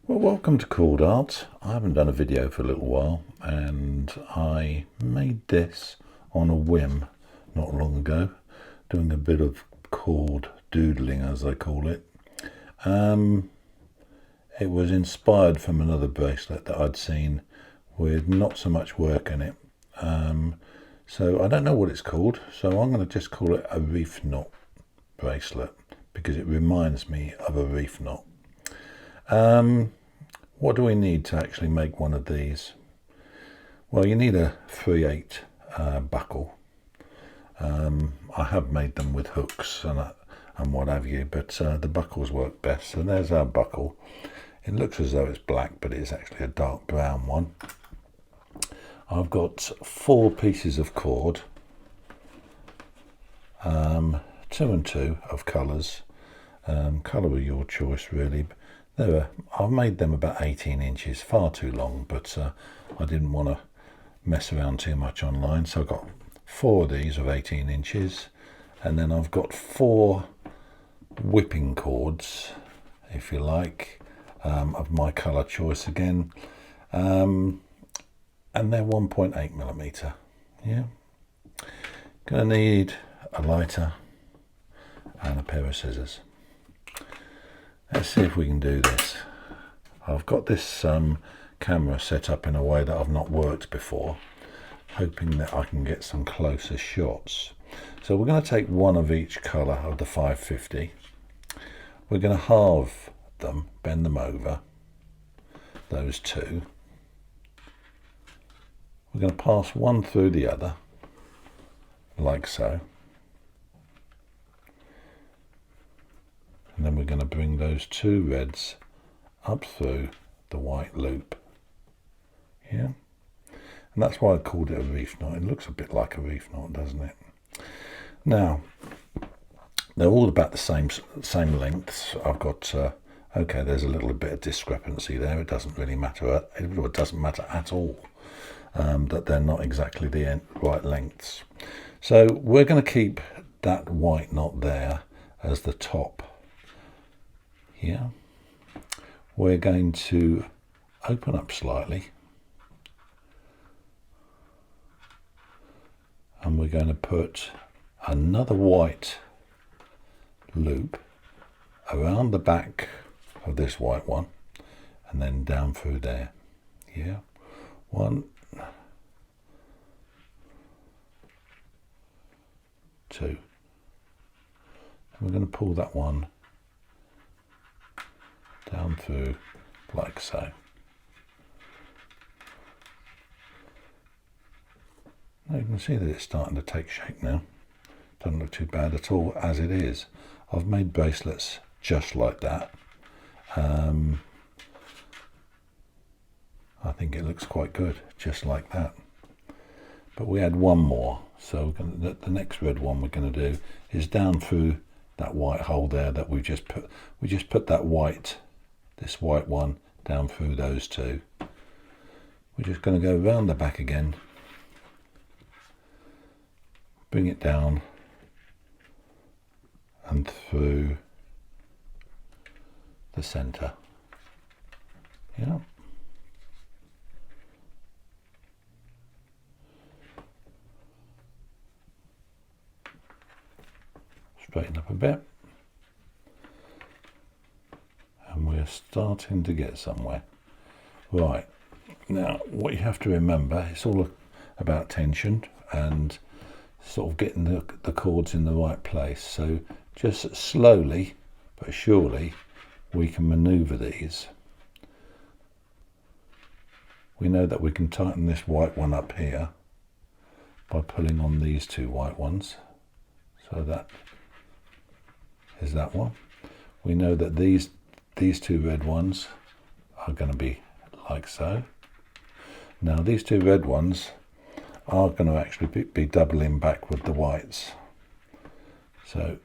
Well, welcome to Cord Art. I haven't done a video for a little while, and I made this on a whim not long ago, doing a bit of cord doodling, as I call it. It was inspired from another bracelet that I'd seen with not so much work in it. So I don't know what it's called, so I'm going to just call it a Reef Knot bracelet because it reminds me of a reef knot. What do we need to actually make one of these? Well, you need a 3/8 buckle. I have made them with hooks and what have you, but the buckles work best. So there's our buckle. It looks as though it's black, but it's actually a dark brown one. I've got 4 pieces of cord, 2 and 2 of colours. Colour of your choice, really. I've made them about 18 inches, far too long, but I didn't want to mess around too much online, so I've got 4 of these of 18 inches, and then I've got 4 whipping cords, if you like, of my colour choice again, and they're 1.8 millimetre. Yeah, gonna need a lighter and a pair of scissors. Let's see if we can do this. I've got this camera set up in a way that I've not worked before, hoping that I can get some closer shots. So we're going to take one of each colour of the 550. We're going to halve them, bend them over, those 2. We're going to pass one through the other, like so. And then we're going to bring those 2 reds up through the white loop. Yeah, and that's why I called it a reef knot. It looks a bit like a reef knot, doesn't it? Now, they're all about the same lengths. I've got okay, there's a little bit of discrepancy there. It doesn't really matter. It doesn't matter at all that they're not exactly the right lengths. So we're going to keep that white knot there as the top. Here, we're going to open up slightly, and we're going to put another white loop around the back of this white one, and then down through there. Yeah, 1, 2, and we're going to pull that one down through like so. Now you can see that it's starting to take shape now. Doesn't look too bad at all as it is. I've made bracelets just like that. I think it looks quite good just like that. But we had one more, so the next red one we're going to do is down through that white hole there that we just put. We just put that this white one down through those 2. We're just going to go around the back again, bring it down and through the centre. Yeah. Straighten up a bit. And we're starting to get somewhere. Right, now what you have to remember, it's all about tension and sort of getting the cords in the right place. So just slowly but surely we can maneuver these. We know that we can tighten this white one up here by pulling on these 2 white ones. So that is that one. We know that these 2 red ones are going to be like so. Now these 2 red ones are going to actually be doubling back with the whites. So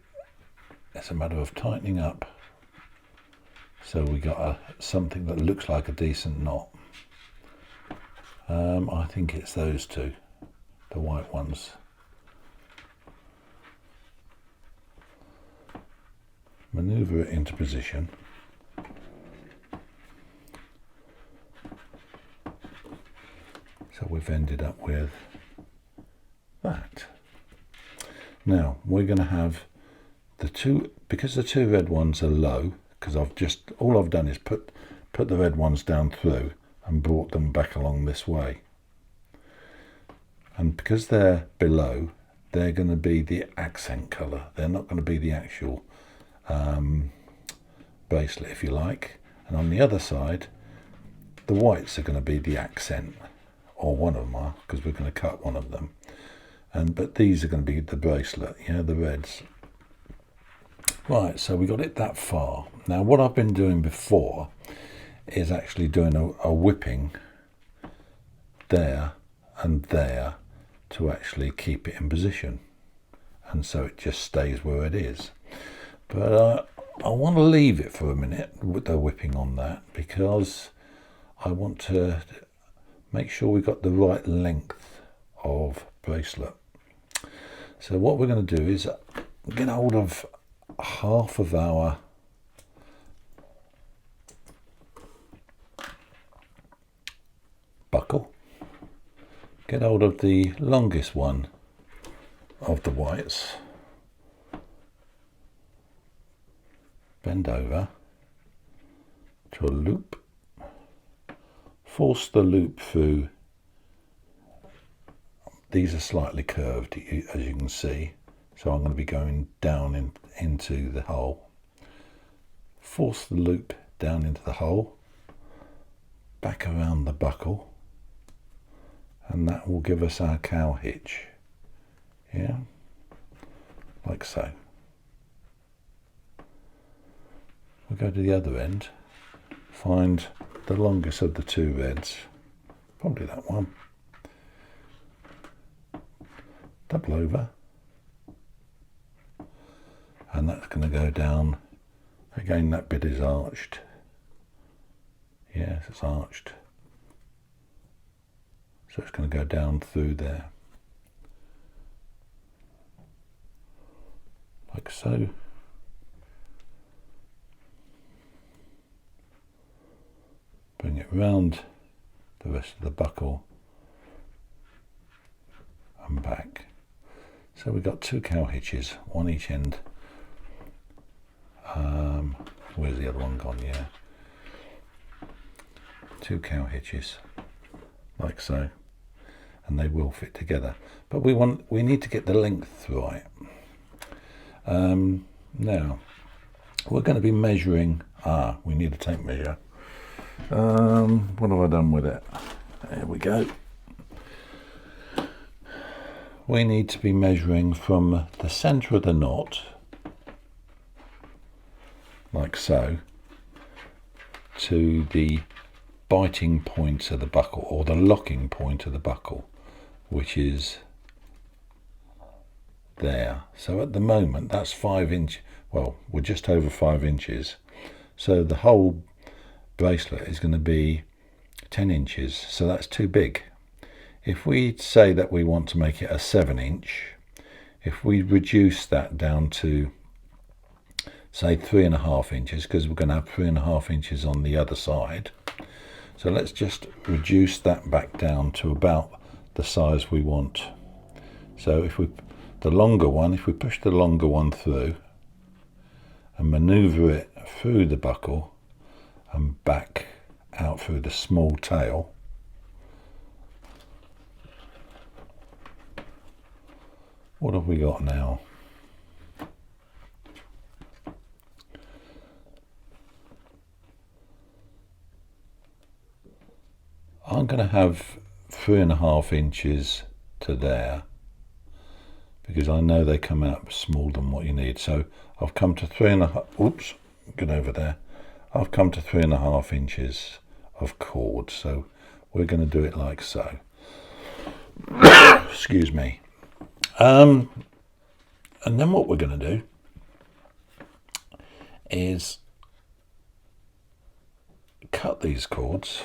it's a matter of tightening up so we got something that looks like a decent knot. I think it's those 2, the white ones. Maneuver it into position. So we've ended up with that. Now we're going to have the two, because the two red ones are low, because all I've done is put the red ones down through and brought them back along this way. And because they're below, they're going to be the accent colour. They're not going to be the actual bracelet, if you like. And on the other side, the whites are going to be the accent, or one of them are, because we're going to cut one of them. But these are going to be the bracelet, the reds. Right, so we got it that far. Now what I've been doing before is actually doing a whipping there and there to actually keep it in position, and so it just stays where it is. But I want to leave it for a minute with the whipping on that, because I want to make sure we've got the right length of bracelet. So what we're going to do is get hold of half of our buckle, get hold of the longest one of the whites, bend over to a loop, force the loop through. These are slightly curved, as you can see, so I'm going to be going down into the hole. Force the loop down into the hole, back around the buckle, and that will give us our cow hitch, like so. We'll go to the other end, find the longest of the two reds, probably that one, double over, and that's going to go down. Again, that bit is arched. Yes, it's arched. So it's going to go down through there, like so. Bring it round the rest of the buckle and back. So we've got two cow hitches, one each end. Where's the other one gone? Yeah. Two cow hitches, like so, and they will fit together. But we need to get the length right. Now we're going to be measuring. We need a tape measure. What have I done with it? There we go. We need to be measuring from the centre of the knot, like so, to the biting point of the buckle, or the locking point of the buckle, which is there. So at the moment that's 5 inch. Well, we're just over 5 inches. So the whole bracelet is going to be 10 inches. So that's too big. If we say that we want to make it a 7 inch, if we reduce that down to say 3.5 inches, because we're going to have 3.5 inches on the other side. So let's just reduce that back down to about the size we want. So if we push the longer one through and maneuver it through the buckle and back out through the small tail, what have we got now? I'm going to have 3.5 inches to there, because I know they come out smaller than what you need. So I've come to 3.5. Oops, get over there. I've come to 3.5 inches of cord. So we're going to do it like so. Excuse me. And then what we're going to do is cut these cords.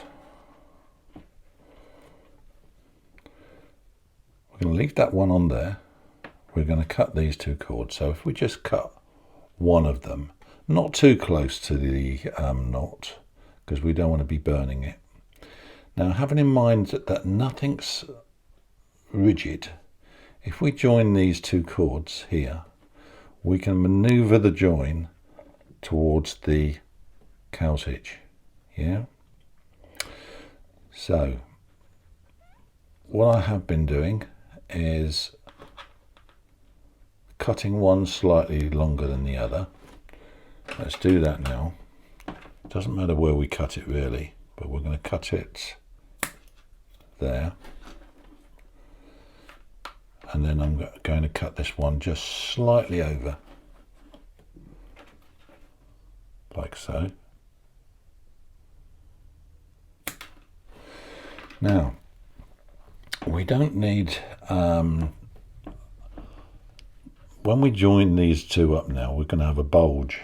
We're going to leave that one on there. We're going to cut these two cords. So if we just cut one of them, not too close to the knot, because we don't want to be burning it. Now, having in mind that nothing's rigid, if we join these two cords here, we can maneuver the join towards the cow's hitch. Yeah. So what I have been doing is cutting one slightly longer than the other. Let's do that now. Doesn't matter where we cut it really, but we're going to cut it there. And then I'm going to cut this one just slightly over, like so. Now, we don't need, when we join these two up now, we're going to have a bulge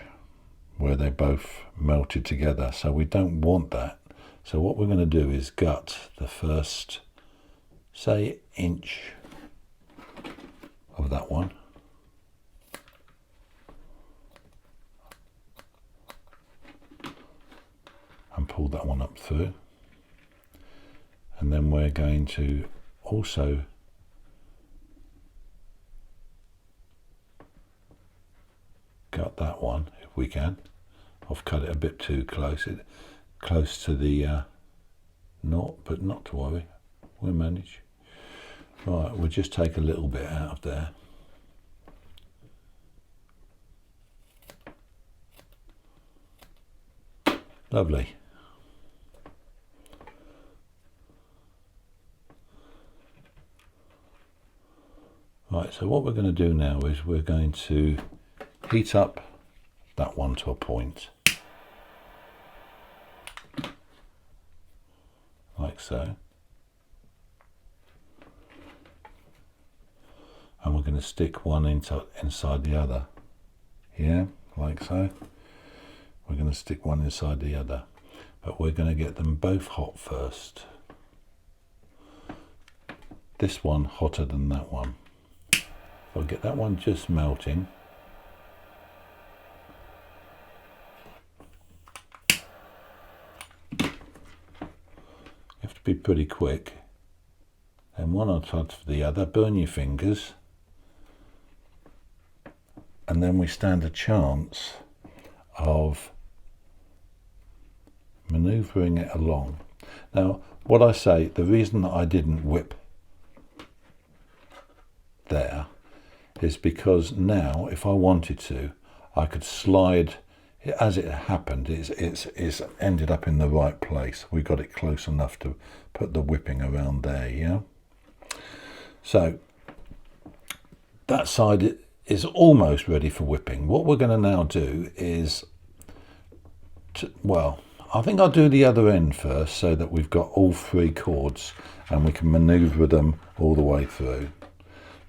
where they both melted together, so we don't want that. So what we're going to do is gut the first, say, inch of that one. And pull that one up through. And then we're going to also gut that one if we can. I've cut it a bit too close, close to the knot, but not to worry, we'll manage. Right, we'll just take a little bit out of there. Lovely. Right, so what we're going to do now is we're going to heat up that one to a point, like so. And we're going to stick one inside the other. Yeah, like so. We're going to stick one inside the other, but we're going to get them both hot first. This one hotter than that one. I'll get that one just melting. You have to be pretty quick. And one on top of the other, burn your fingers. And then we stand a chance of manoeuvring it along. Now, what I say, the reason that I didn't whip there is because now, if I wanted to, I could slide. As it happened, it's ended up in the right place. We got it close enough to put the whipping around there, yeah? So, that side is almost ready for whipping. What we're going to now do is, well, I think I'll do the other end first so that we've got all three cords and we can manoeuvre them all the way through.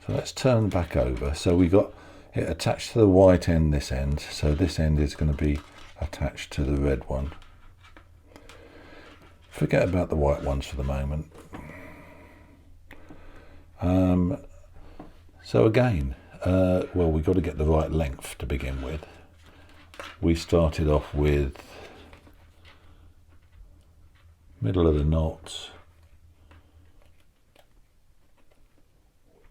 So let's turn back over. So we got it attached to the white end, this end. So this end is going to be attached to the red one. Forget about the white ones for the moment. So again, well, we've got to get the right length to begin with. We started off with middle of the knot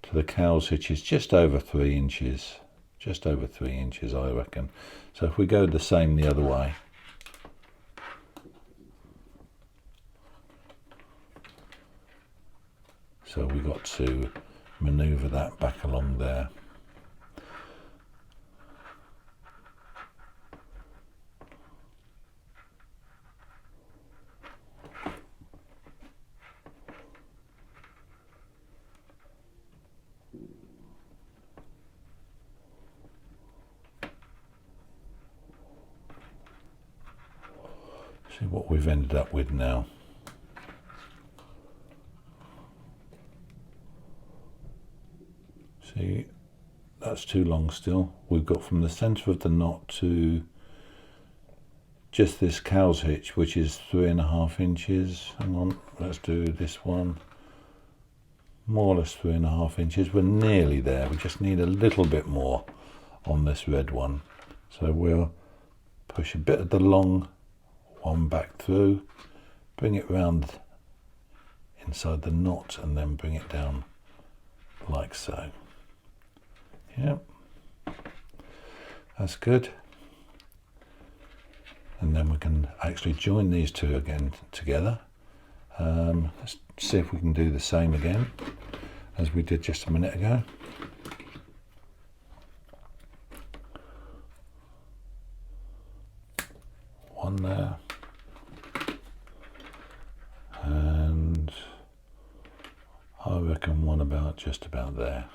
to the cow's hitch is just over 3 inches. Just over 3 inches, I reckon. So if we go the same the other way, so we got to manoeuvre that back along there. See what we've ended up with now. See, that's too long still. We've got from the centre of the knot to just this cow's hitch, which is 3.5 inches. Hang on, let's do this one. More or less 3.5 inches. We're nearly there. We just need a little bit more on this red one. So we'll push a bit of the long one back through, bring it round inside the knot and then bring it down like so. Yep, that's good. And then we can actually join these two again together. Let's see if we can do the same again as we did just a minute ago. One there, and I reckon one about just about there.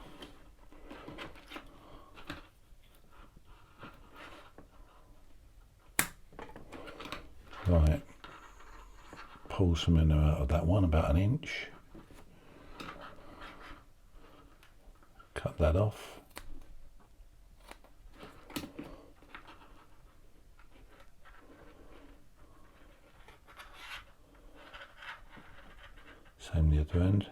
Right, pull some inner out of that one, about 1 inch. Cut that off. Same the other end.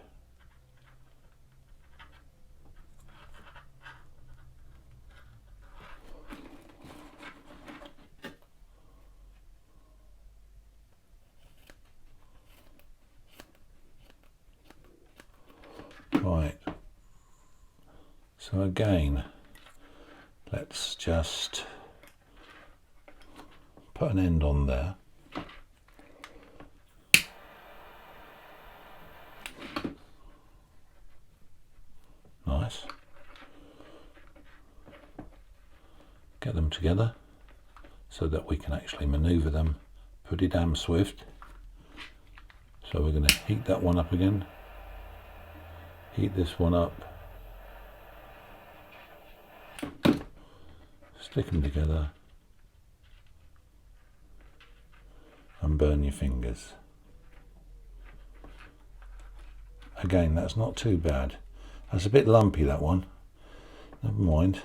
Right, so again, let's just put an end on there. Nice. Get them together so that we can actually maneuver them pretty damn swift. So we're going to heat that one up again. Heat this one up, stick them together and burn your fingers. Again, that's not too bad. That's a bit lumpy, that one. Never mind.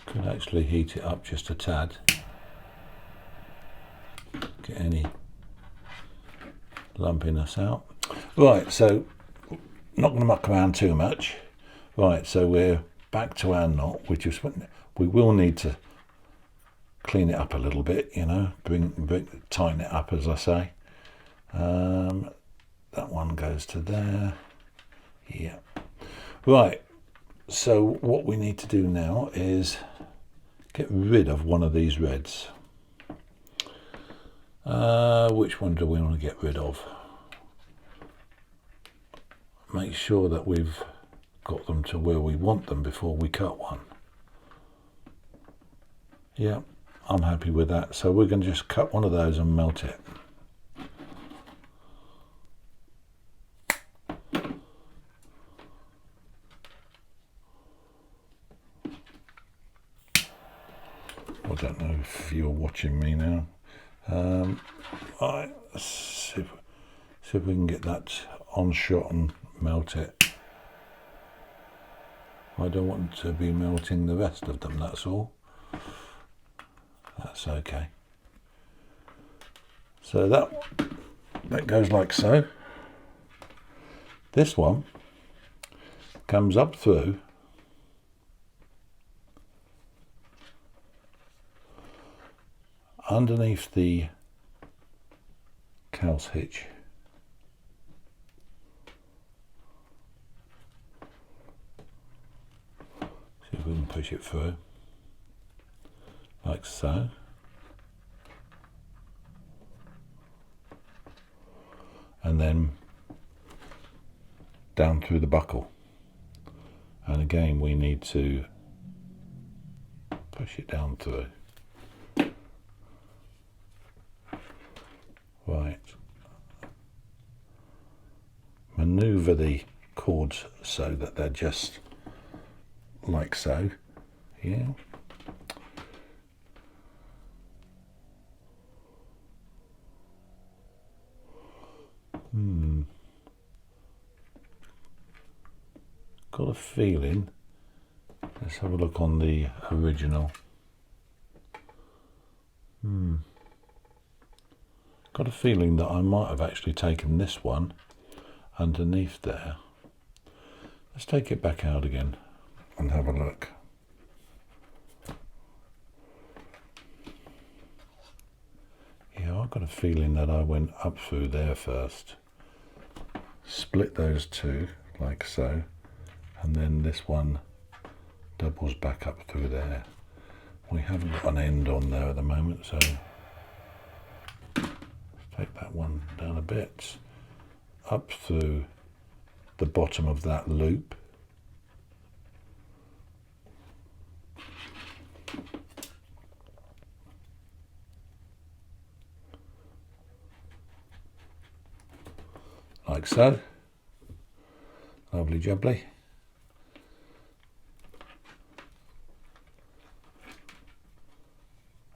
Could actually heat it up just a tad. Get any lumpiness out. Right, so not going to muck around too much. Right, so we're back to our knot, which is we will need to clean it up a little bit, you know, tighten it up, as I say. That one goes to there. Yeah. Right, so what we need to do now is get rid of one of these reds. Which one do we want to get rid of? Make sure that we've got them to where we want them before we cut one. Yeah, I'm happy with that. So we're going to just cut one of those and melt it. I don't know if you're watching me now. Right, let's see if we can get that on shot and melt it. I don't want to be melting the rest of them, that's all. That's okay. So that goes like so. This one comes up through underneath the cow's hitch. See if we can push it through, like so. And then down through the buckle. And again, we need to push it down through. Right. Maneuver the cords so that they're just like so. Yeah. Got a feeling. Let's have a look on the original. Got a feeling that I might have actually taken this one underneath there. Let's take it back out again and have a look. Yeah, I've got a feeling that I went up through there first. Split those two like so, and then this one doubles back up through there. We haven't got an end on there at the moment, so let's take that one down a bit, up through the bottom of that loop. Like so. Lovely jubbly.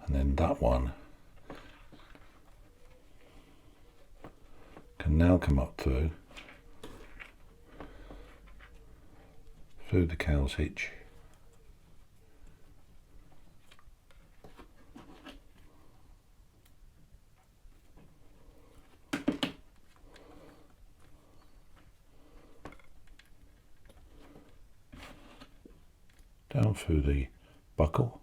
And then that one can now come up through the cow's hitch. Down through the buckle.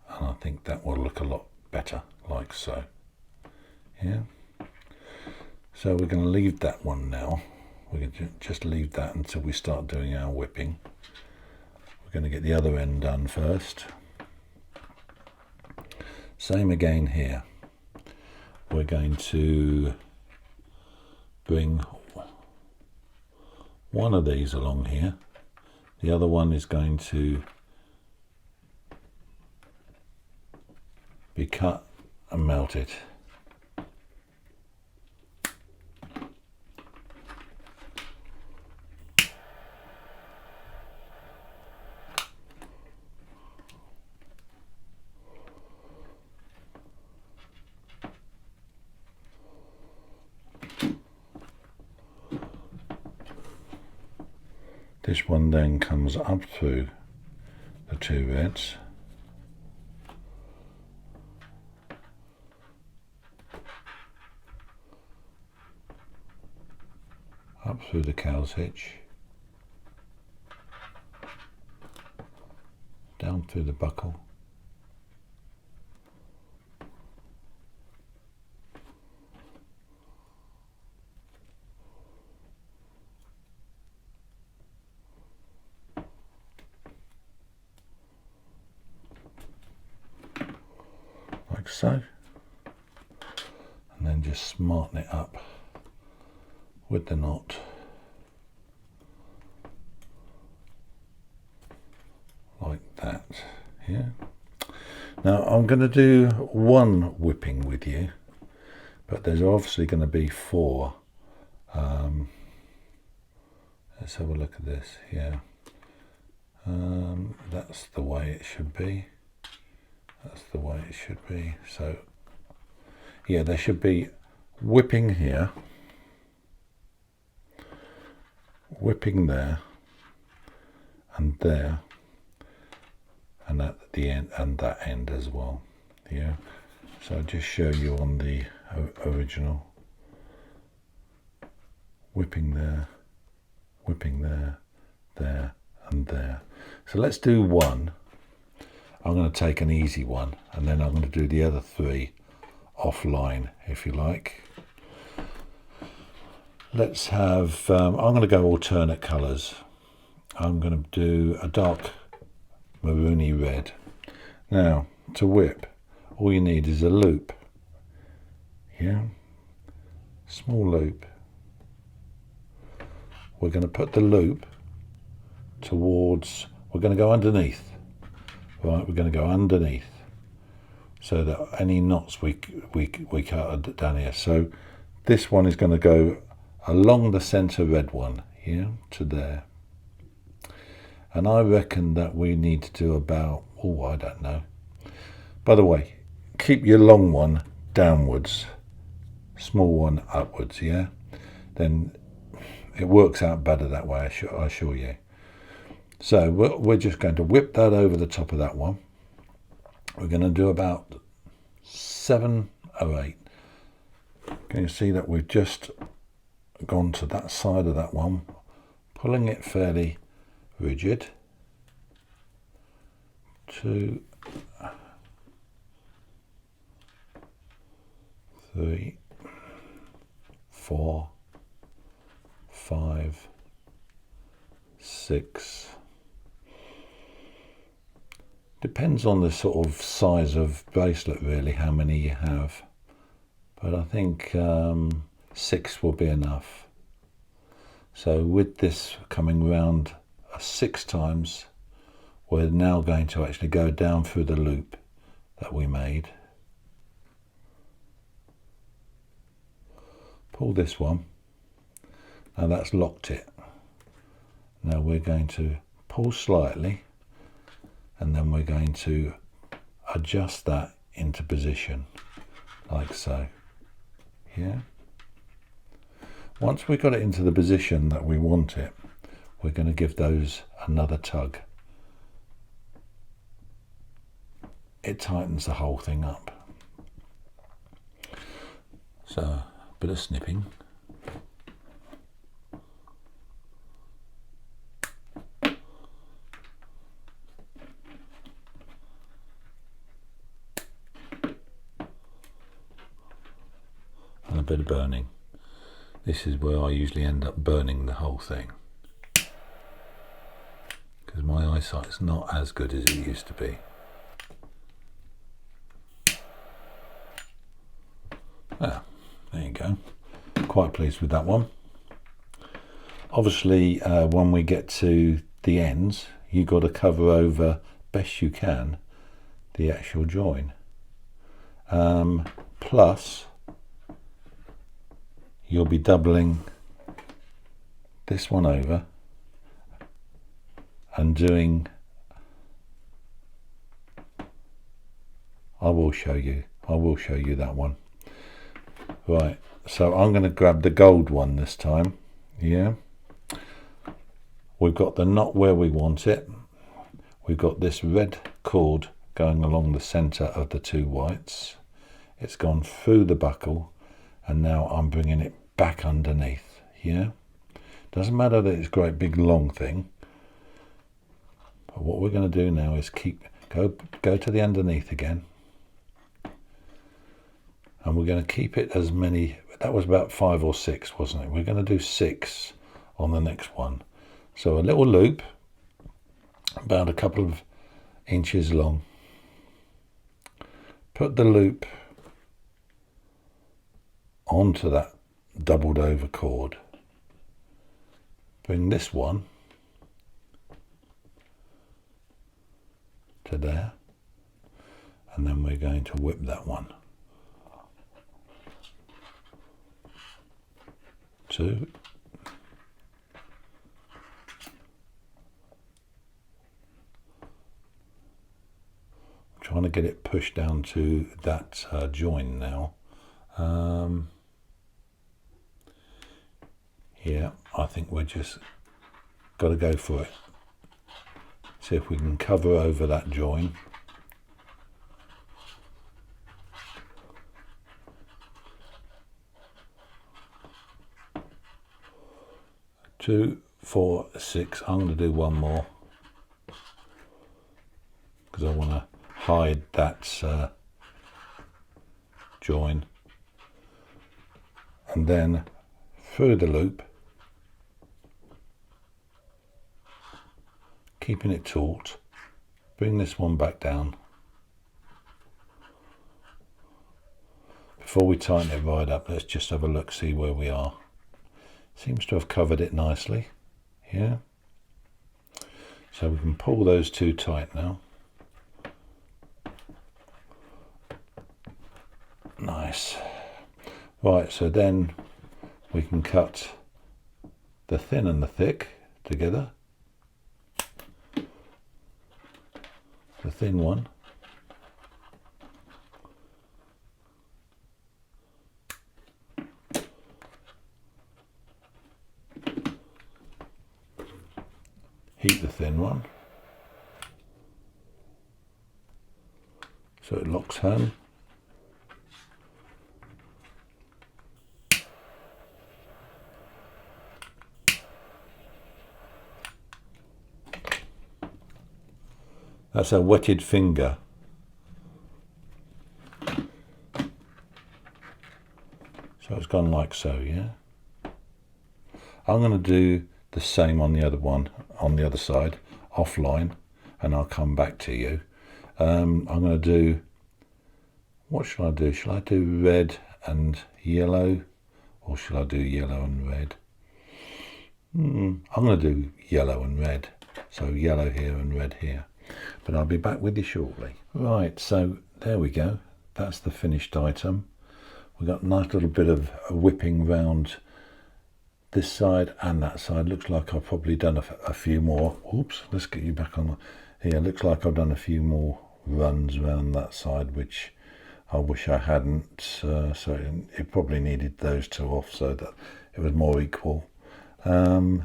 And I think that will look a lot better, like so. Yeah. So we're going to leave that one now. We're going to just leave that until we start doing our whipping. We're going to get the other end done first. Same again here. We're going to bring one of these along here. The other one is going to be cut and melted. This one then comes up through the two reds. Up through the cow's hitch. Down through the buckle. Like so, and then just smarten it up with the knot like that. Yeah. Now I'm going to do one whipping with you, but there's obviously going to be four. Let's have a look at this. Yeah, that's the way it should be. That's the way it should be. So yeah, there should be whipping here, whipping there, and there, and at the end, and that end as well. Yeah. So I'll just show you on the original. Whipping there, there, and there. So let's do one. I'm going to take an easy one, and then I'm going to do the other three offline, if you like. Let's have, I'm going to go alternate colours. I'm going to do a dark maroony red. Now, to whip, all you need is a loop. Yeah, small loop. We're going to put the loop towards, we're going to go underneath. Right, we're going to go underneath, so that any knots we cut down here. So this one is going to go along the centre red one, yeah, to there. And I reckon that we need to do about, oh, I don't know. By the way, keep your long one downwards, small one upwards, yeah. Then it works out better that way, I assure you. So we're just going to whip that over the top of that one. We're going to do about 7 or 8. Can you see that we've just gone to that side of that one, pulling it fairly rigid. 2, 3, 4, 5, 6. Depends on the sort of size of bracelet really, how many you have. But I think 6 will be enough. So with this coming round 6 times, we're now going to actually go down through the loop that we made. Pull this one. Now that's locked it. Now we're going to pull slightly, and then we're going to adjust that into position, like so. Here. Once we've got it into the position that we want it, we're going to give those another tug. It tightens the whole thing up. So, a bit of snipping. And a bit of burning. This is where I usually end up burning the whole thing, because my eyesight's not as good as it used to be. Ah, there you go. Quite pleased with that one. Obviously, when we get to the ends, you've got to cover over best you can the actual join. Plus, you'll be doubling this one over and doing, I will show you that one. Right, so I'm going to grab the gold one this time. Yeah, we've got the knot where we want it. We've got this red cord going along the center of the 2 whites. It's gone through the buckle, and now I'm bringing it back underneath. Yeah, doesn't matter that it's a great big long thing, but what we're going to do now is go to the underneath again, and we're going to keep it as many. That was about 5 or 6, wasn't it? We're going to do 6 on the next one. So a little loop about a couple of inches long. Put the loop onto that doubled over cord. Bring this one to there, and then we're going to whip that one. 2. I'm trying to get it pushed down to that join now. Yeah, I think we're just got to go for it. See if we can cover over that join. Two, 4, 6. I'm going to do one more because I want to hide that join, and then through the loop, keeping it taut. Bring this one back down. Before we tighten it right up, let's just have a look, see where we are. Seems to have covered it nicely. Yeah. So we can pull those 2 tight now. Nice. Right, so then we can cut the thin and the thick together. The thin one. Heat the thin one so it locks home. That's a wetted finger. So it's gone like so, yeah. I'm going to do the same on the other one, on the other side, offline, and I'll come back to you. I'm going to do, what shall I do? Shall I do red and yellow, or shall I do yellow and red? I'm going to do yellow and red. So yellow here and red here. But I'll be back with you shortly. Right, so there we go. That's the finished item. We've got a nice little bit of whipping round this side and that side. Looks like I've probably done a few more. Oops, let's get you back on here. Looks like I've done a few more runs around that side, which I wish I hadn't. So it probably needed those two off so that it was more equal. I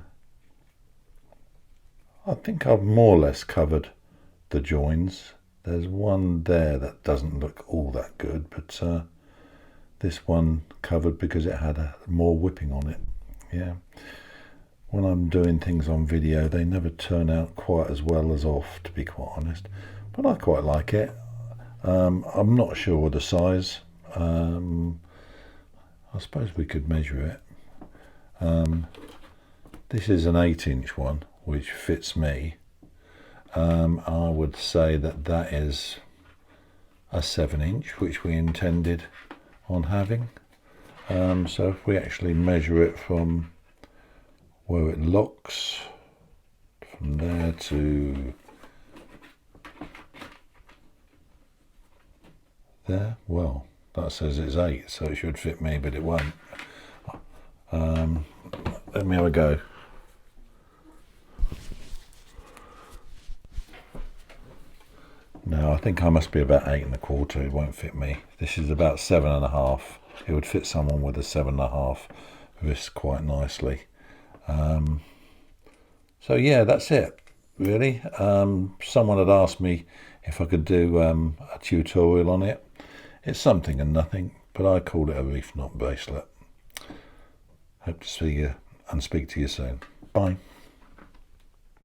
think I've more or less covered the joins. There's one there that doesn't look all that good, but this one covered because it had more whipping on it. Yeah, when I'm doing things on video, they never turn out quite as well as off, to be quite honest, but I quite like it. I'm not sure of the size. I suppose we could measure it. This is an 8-inch one, which fits me. I would say that that is a 7-inch, which we intended on having. So if we actually measure it from where it locks, from there to there, well, that says it's 8, so it should fit me, but it won't. Let me have a go. No, I think I must be about 8 1/4. It won't fit me. This is about 7 1/2. It would fit someone with a 7 1/2 wrist quite nicely. So yeah, that's it really. Someone had asked me if I could do a tutorial on it. It's something and nothing, but I call it a Reef Knot bracelet. Hope to see you and speak to you soon. Bye.